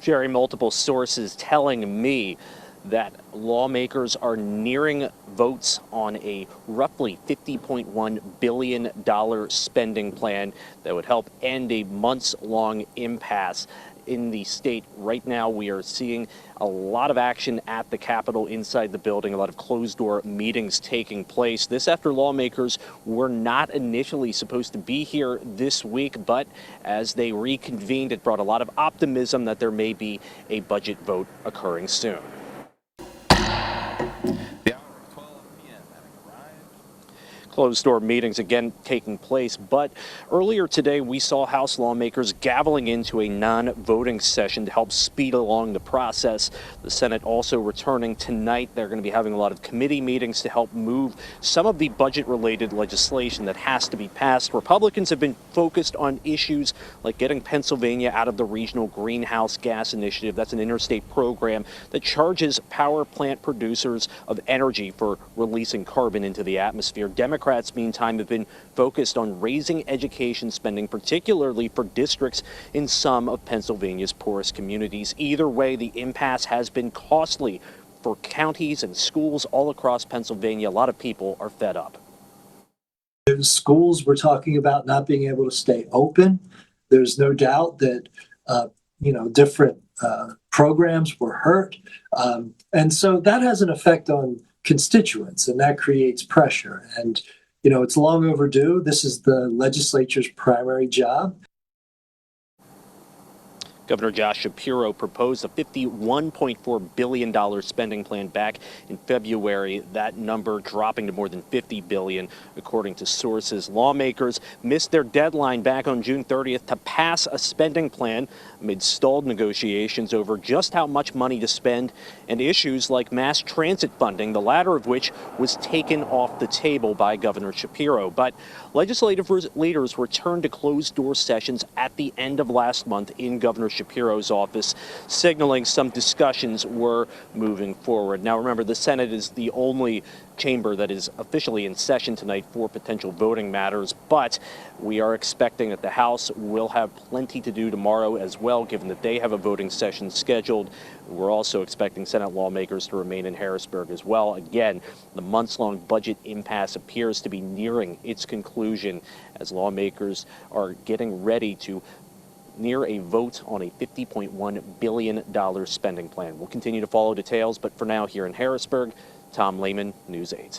Jerry, multiple sources telling me that lawmakers are nearing votes on a roughly $50.1 billion spending plan that would help end a months-long impasse in the state. Right now, we are seeing a lot of action at the Capitol inside the building, a lot of closed-door meetings taking place. This after lawmakers were not initially supposed to be here this week, but as they reconvened, it brought a lot of optimism that there may be a budget vote occurring soon. Closed-door meetings again taking place, but earlier today we saw House lawmakers gaveling into a non-voting session to help speed along the process. The Senate also returning tonight. They're going to be having a lot of committee meetings to help move some of the budget-related legislation that has to be passed. Republicans have been focused on issues like getting Pennsylvania out of the Regional Greenhouse Gas Initiative. That's an interstate program that charges power plant producers of energy for releasing carbon into the atmosphere. Democrats, meantime, have been focused on raising education spending, particularly for districts in some of Pennsylvania's poorest communities. Either way, the impasse has been costly for counties and schools all across Pennsylvania. A lot of people are fed up. Schools, we're talking about not being able to stay open. There's no doubt that, different programs were hurt. And so that has an effect on constituents, and that creates pressure. And, it's long overdue. This is the legislature's primary job. Governor Josh Shapiro proposed a $51.4 billion spending plan back in February, that number dropping to more than $50 billion, according to sources. Lawmakers missed their deadline back on June 30th to pass a spending plan amid stalled negotiations over just how much money to spend and issues like mass transit funding, the latter of which was taken off the table by Governor Shapiro. But legislative leaders returned to closed-door sessions at the end of last month in Governor Shapiro's office, signaling some discussions were moving forward. Now, remember, the Senate is the only chamber that is officially in session tonight for potential voting matters, but we are expecting that the House will have plenty to do tomorrow as well, given that they have a voting session scheduled. We're also expecting Senate lawmakers to remain in Harrisburg as well. Again, the months-long budget impasse appears to be nearing its conclusion as lawmakers are getting ready to near a vote on a $50.1 billion spending plan. We'll continue to follow details, but for now, here in Harrisburg, Tom Lehman, News 8.